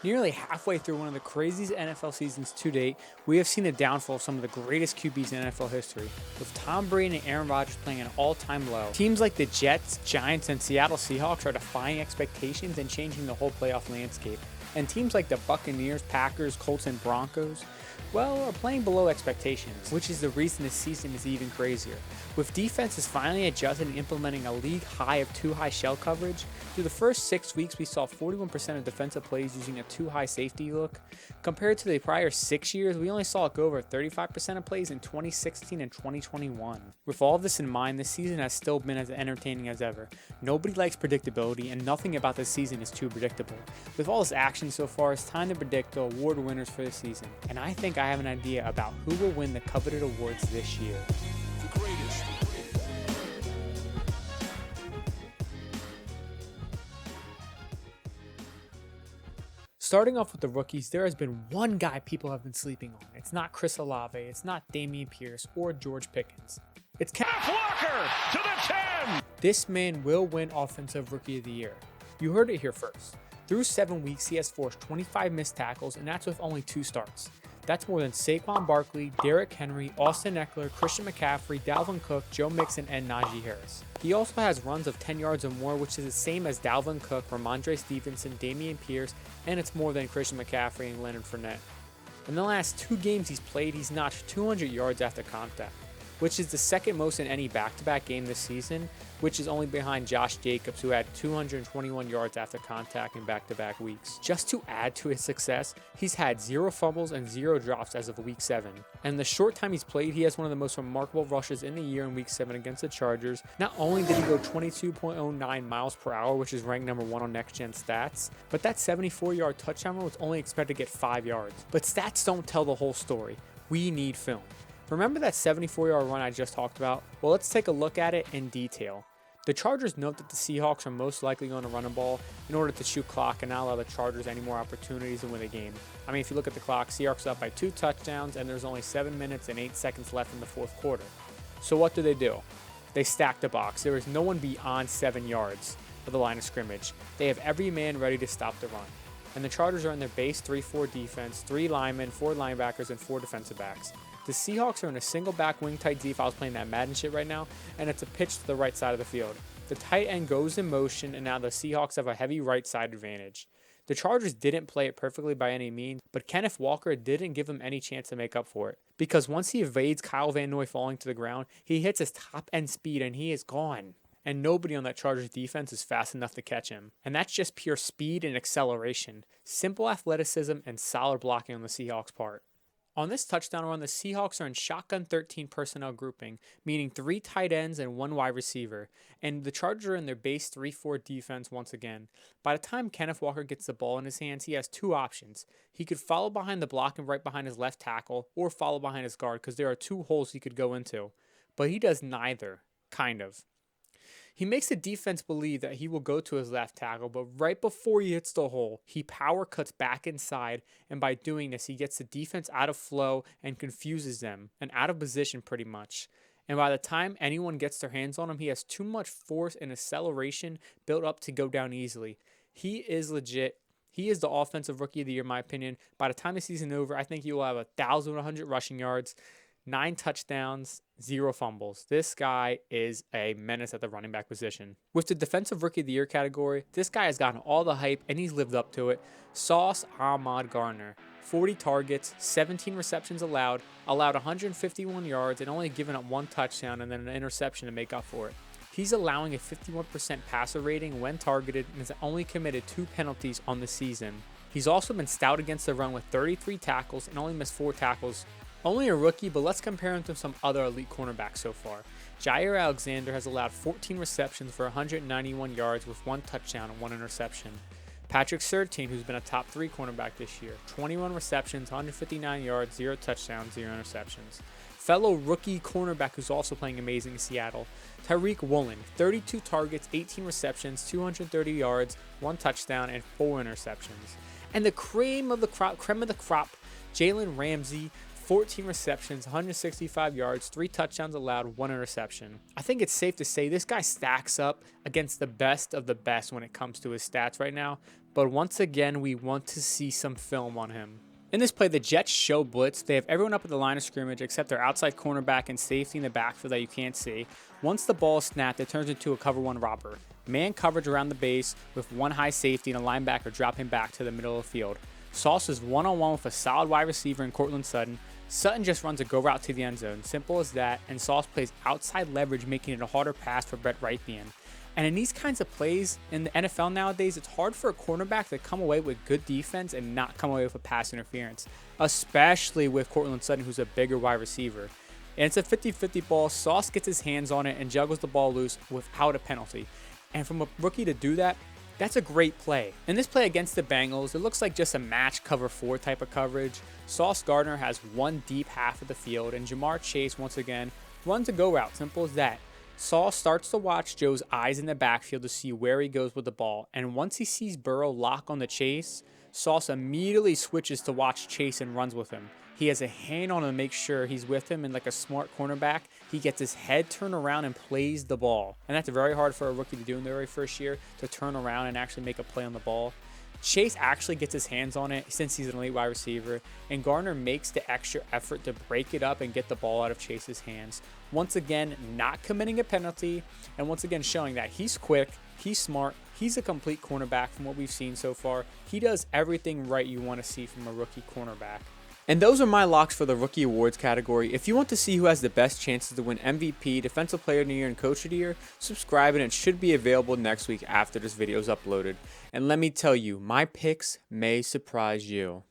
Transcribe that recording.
Nearly halfway through one of the craziest NFL seasons to date, we have seen the downfall of some of the greatest QBs in NFL history, with Tom Brady and Aaron Rodgers playing at an all-time low. Teams like the Jets, Giants, and Seattle Seahawks are defying expectations and changing the whole playoff landscape. And teams like the Buccaneers, Packers, Colts, and Broncos, well, are playing below expectations, which is the reason this season is even crazier. With defenses finally adjusting and implementing a league high of two-high shell coverage, through the first 6 weeks we saw 41% of defensive plays using a two-high safety look. Compared to the prior 6 years, we only saw it go over 35% of plays in 2016 and 2021. With all of this in mind, this season has still been as entertaining as ever. Nobody likes predictability, and nothing about this season is too predictable. With all this action so far, it's time to predict the award winners for the season, and I think I have an idea about who will win the coveted awards this year. The greatest. Starting off with the rookies, there has been one guy people have been sleeping on. It's not Chris Olave, it's not Dameon Pierce, or George Pickens. It's Kenneth Walker to the 10! This man will win Offensive Rookie of the Year. You heard it here first. Through 7 weeks, he has forced 25 missed tackles, and that's with only 2 starts. That's more than Saquon Barkley, Derrick Henry, Austin Eckler, Christian McCaffrey, Dalvin Cook, Joe Mixon, and Najee Harris. He also has runs of 10 yards or more, which is the same as Dalvin Cook, Ramondre Stevenson, Dameon Pierce, and it's more than Christian McCaffrey and Leonard Fournette. In the last 2 games he's played, he's notched 200 yards after contact, which is the second most in any back-to-back game this season, which is only behind Josh Jacobs, who had 221 yards after contact in back-to-back weeks. Just to add to his success, he's had 0 fumbles and 0 drops as of week 7. And in the short time he's played, he has one of the most remarkable rushes in the year in week 7 against the Chargers. Not only did he go 22.09 miles per hour, which is ranked number 1 on Next Gen Stats, but that 74-yard touchdown run was only expected to get 5 yards. But stats don't tell the whole story. We need film. Remember that 74-yard run I just talked about? Well, let's take a look at it in detail. The Chargers note that the Seahawks are most likely going to run a ball in order to shoot clock and not allow the Chargers any more opportunities to win the game. I mean, if you look at the clock, Seahawks are up by 2 touchdowns and there's only 7 minutes and 8 seconds left in the 4th quarter. So what do? They stack the box. There is no one beyond 7 yards of the line of scrimmage. They have every man ready to stop the run. And the Chargers are in their base 3-4 defense, 3 linemen, 4 linebackers, and 4 defensive backs. The Seahawks are in a single back wing tight D if I was playing that Madden shit right now, and it's a pitch to the right side of the field. The tight end goes in motion, and now the Seahawks have a heavy right side advantage. The Chargers didn't play it perfectly by any means, but Kenneth Walker didn't give him any chance to make up for it. Because once he evades Kyle Van Noy falling to the ground, he hits his top end speed and he is gone. And nobody on that Chargers defense is fast enough to catch him. And that's just pure speed and acceleration, simple athleticism, and solid blocking on the Seahawks' part. On this touchdown run, the Seahawks are in shotgun 13 personnel grouping, meaning 3 tight ends and 1 wide receiver, and the Chargers are in their base 3-4 defense once again. By the time Kenneth Walker gets the ball in his hands, he has 2 options. He could follow behind the block and right behind his left tackle, or follow behind his guard, because there are 2 holes he could go into. But he does neither, kind of. He makes the defense believe that he will go to his left tackle, but right before he hits the hole, he power cuts back inside, and by doing this, he gets the defense out of flow and confuses them, and out of position pretty much. And by the time anyone gets their hands on him, he has too much force and acceleration built up to go down easily. He is legit. He is the Offensive Rookie of the Year, in my opinion. By the time the season is over, I think he will have 1,100 rushing yards, 9 touchdowns, 0 fumbles. This guy is a menace at the running back position. With the Defensive Rookie of the Year category, this guy has gotten all the hype and he's lived up to it. Sauce Ahmad Gardner. 40 targets, 17 receptions allowed 151 yards, and only given up 1 touchdown and then an interception to make up for it. He's allowing a 51% passer rating when targeted and has only committed 2 penalties on the season. He's also been stout against the run with 33 tackles and only missed 4 tackles. Only a rookie, but let's compare him to some other elite cornerbacks so far. Jair Alexander has allowed 14 receptions for 191 yards with 1 touchdown and 1 interception. Patrick Surtain, who's been a top 3 cornerback this year, 21 receptions, 159 yards, 0 touchdowns, 0 interceptions. Fellow rookie cornerback who's also playing amazing in Seattle, Tariq Woolen, 32 targets, 18 receptions, 230 yards, 1 touchdown, and 4 interceptions. And the cream of the crop, Jalen Ramsey, 14 receptions, 165 yards, 3 touchdowns allowed, 1 interception. I think it's safe to say this guy stacks up against the best of the best when it comes to his stats right now, but once again, we want to see some film on him. In this play, the Jets show blitz. They have everyone up at the line of scrimmage except their outside cornerback and safety in the backfield that you can't see. Once the ball is snapped, it turns into a cover 1 robber. Man coverage around the base with 1 high safety and a linebacker dropping back to the middle of the field. Sauce is one-on-one with a solid wide receiver in Cortland Sutton. Sutton just runs a go route to the end zone. Simple as that. And Sauce plays outside leverage, making it a harder pass for Brett Rypien. And in these kinds of plays in the NFL nowadays, it's hard for a cornerback to come away with good defense and not come away with a pass interference, especially with Cortland Sutton, who's a bigger wide receiver. And it's a 50-50 ball. Sauce gets his hands on it and juggles the ball loose without a penalty. And from a rookie to do that, that's a great play. In this play against the Bengals, it looks like just a match cover 4 type of coverage. Sauce Gardner has 1 deep half of the field, and Jamar Chase once again runs a go route. Simple as that. Sauce starts to watch Joe's eyes in the backfield to see where he goes with the ball, and once he sees Burrow lock on the Chase, Sauce immediately switches to watch Chase and runs with him. He has a hand on him to make sure he's with him, and like a smart cornerback, he gets his head turned around and plays the ball. And that's very hard for a rookie to do in their very first year, to turn around and actually make a play on the ball. Chase actually gets his hands on it since he's an elite wide receiver, and Gardner makes the extra effort to break it up and get the ball out of Chase's hands. Once again, not committing a penalty, and once again showing that he's quick, he's smart, he's a complete cornerback from what we've seen so far. He does everything right you want to see from a rookie cornerback. And those are my locks for the Rookie Awards category. If you want to see who has the best chances to win MVP, Defensive Player of the Year, and Coach of the Year, subscribe, and it should be available next week after this video is uploaded. And let me tell you, my picks may surprise you.